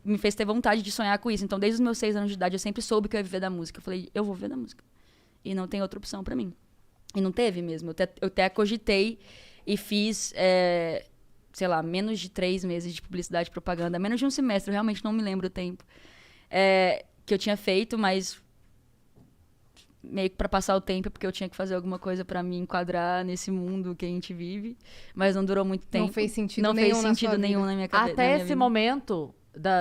me fez ter vontade de sonhar com isso. Então, desde os meus 6 anos de idade, eu sempre soube que eu ia viver da música. Eu falei, eu vou viver da música. E não tem outra opção pra mim. E não teve mesmo. Eu até cogitei e fiz, sei lá, menos de 3 meses de publicidade e propaganda. Menos de um semestre, eu realmente não me lembro o tempo. Que eu tinha feito, mas meio que pra passar o tempo, porque eu tinha que fazer alguma coisa pra me enquadrar nesse mundo que a gente vive. Mas não durou muito tempo. Não fez sentido nenhum na minha cabeça. Até esse momento,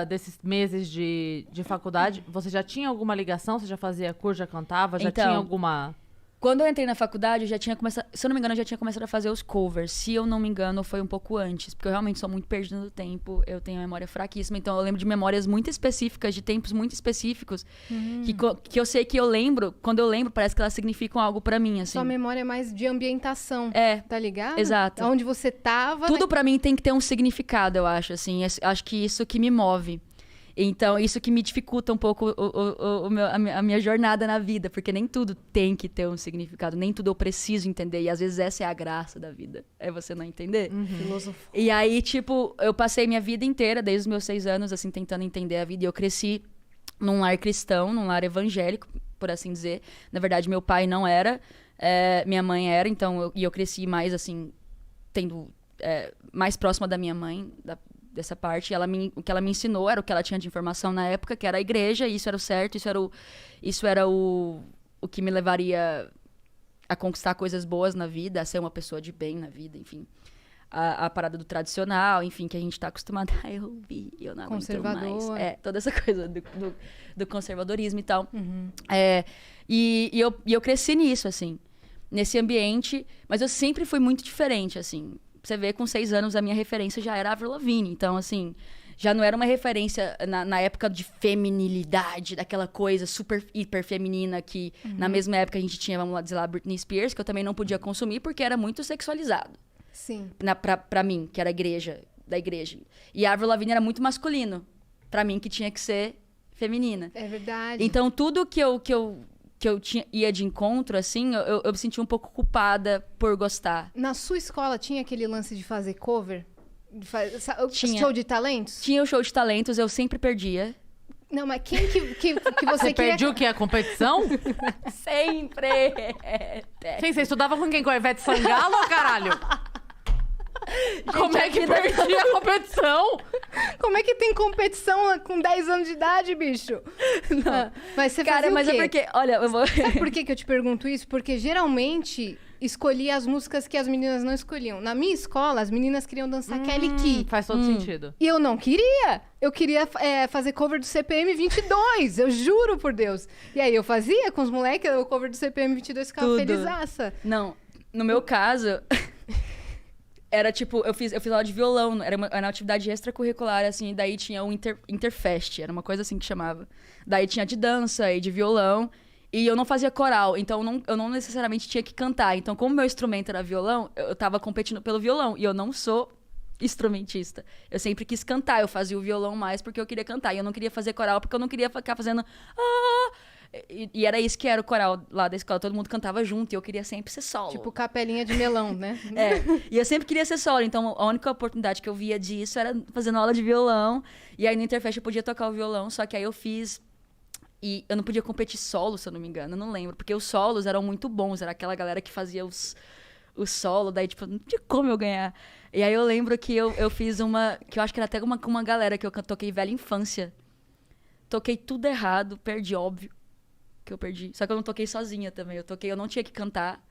desses meses de faculdade, você já tinha alguma ligação? Você já fazia curso, já cantava? Já tinha alguma... Quando eu entrei na faculdade, eu já tinha começado... Se eu não me engano, eu já tinha começado a fazer os covers. Se eu não me engano, foi um pouco antes. Porque eu realmente sou muito perdida no tempo. Eu tenho a memória fraquíssima. Então, eu lembro de memórias muito específicas, de tempos muito específicos. Que eu sei que eu lembro... Quando eu lembro, parece que elas significam algo pra mim, assim. Sua memória é mais de ambientação. Tá ligado? Exato. Onde você tava... Tudo pra mim tem que ter um significado, eu acho, assim. Acho que isso que me move. Então, isso que me dificulta um pouco a minha jornada na vida, porque nem tudo tem que ter um significado, nem tudo eu preciso entender, e às vezes essa é a graça da vida, é você não entender. Filosofia. E aí, tipo, eu passei minha vida inteira, desde os meus 6 anos, assim, tentando entender a vida, e eu cresci num lar cristão, num lar evangélico, por assim dizer. Na verdade, meu pai não era, minha mãe era, então, eu cresci mais, assim, tendo... mais próxima da minha mãe, dessa parte. O que ela me ensinou era o que ela tinha de informação na época, que era a igreja, e isso era o certo, isso era o que me levaria a conquistar coisas boas na vida, a ser uma pessoa de bem na vida, enfim. A parada do tradicional, enfim, que a gente tá acostumado a ouvir, eu não aguento mais. Toda essa coisa do conservadorismo e tal. E eu cresci nisso, assim, nesse ambiente, mas eu sempre fui muito diferente, assim. Você vê, com 6 anos, a minha referência já era Avril Lavigne. Então, assim, já não era uma referência na época de feminilidade, daquela coisa super, hiper feminina que na mesma época a gente tinha, vamos lá dizer lá, Britney Spears, que eu também não podia consumir porque era muito sexualizado. Sim. Pra mim, que era da igreja. E a Avril Lavigne era muito masculino. Pra mim, que tinha que ser feminina. É verdade. Então, tudo que eu ia de encontro, assim, eu me sentia um pouco culpada por gostar. Na sua escola tinha aquele lance de fazer cover? Tinha. Show de talentos? Tinha o show de talentos, eu sempre perdia. Não, mas quem que você queria... Perdi o quê? A competição? Sempre! Sim, você estudava com quem? Com a Ivete Sangalo, caralho? Como é que perdia a competição? Como é que tem competição com 10 anos de idade, bicho? Não. Mas você fazia o quê? É porque... Olha, eu vou... Sabe por que eu te pergunto isso? Porque geralmente escolhia as músicas que as meninas não escolhiam. Na minha escola, as meninas queriam dançar Kelly Key. Faz todo sentido. E eu não queria. Eu queria fazer cover do CPM 22, eu juro por Deus. E aí eu fazia com os moleques, o cover do CPM 22, ficava felizaça. Não, no meu caso... Era tipo, eu fiz aula de violão, era uma atividade extracurricular, assim, e daí tinha o Interfest, era uma coisa assim que chamava. Daí tinha de dança e de violão, e eu não fazia coral, então eu não necessariamente tinha que cantar. Então, como meu instrumento era violão, eu tava competindo pelo violão, e eu não sou instrumentista. Eu sempre quis cantar, eu fazia o violão mais porque eu queria cantar, e eu não queria fazer coral porque eu não queria ficar fazendo... E era isso que era o coral lá da escola. Todo mundo cantava junto e eu queria sempre ser solo. Tipo capelinha de melão, né? E eu sempre queria ser solo. Então, a única oportunidade que eu via disso era fazendo aula de violão. E aí, no Interfest, eu podia tocar o violão. Só que aí eu fiz... E eu não podia competir solo, se eu não me engano. Eu não lembro. Porque os solos eram muito bons. Era aquela galera que fazia o solo. Daí, tipo, não tinha como eu ganhar. E aí, eu lembro que eu fiz uma... Que eu acho que era até com uma galera que eu toquei Velha Infância. Toquei tudo errado. Perdi, óbvio. Que eu perdi. Só que eu não toquei sozinha também. Eu não tinha que cantar.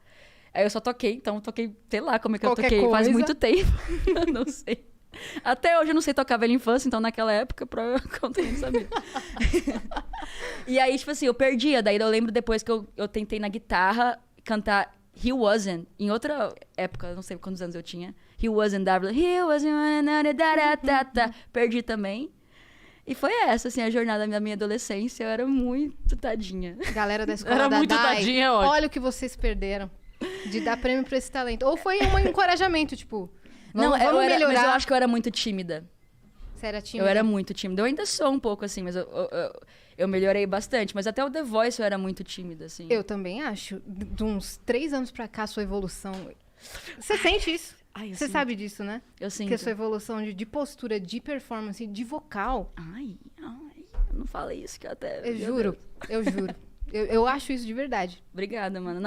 Aí eu só toquei, então eu toquei, sei lá como é que Qualquer eu toquei. coisa. Faz muito tempo. Eu não sei. Até hoje eu não sei tocar Velha Infância, então naquela época, eu não sabia. E aí, tipo assim, eu perdia. Daí eu lembro depois que eu tentei na guitarra cantar He Wasn't. Em outra época, eu não sei quantos anos eu tinha. He Wasn't, He Wasn't, perdi também. E foi essa, assim, a jornada da minha adolescência. Eu era muito tadinha. Galera da escola Era da muito Dai, tadinha, ótimo. olha o que vocês perderam. De dar prêmio pra esse talento. Ou foi um encorajamento, tipo... Vamos melhorar. Mas eu acho que eu era muito tímida. Você era tímida? Eu era muito tímida. Eu ainda sou um pouco, assim, mas eu melhorei bastante. Mas até o The Voice eu era muito tímida, assim. Eu também acho. De uns 3 anos pra cá, sua evolução... Você sente isso? Ai, eu Você sinto. sabe disso, né? Eu sinto. Que a sua evolução de postura, de performance, de vocal. Ai, não fala isso que eu até... Eu meu juro, Deus. eu juro. Eu acho isso de verdade. Obrigada, mano. Não,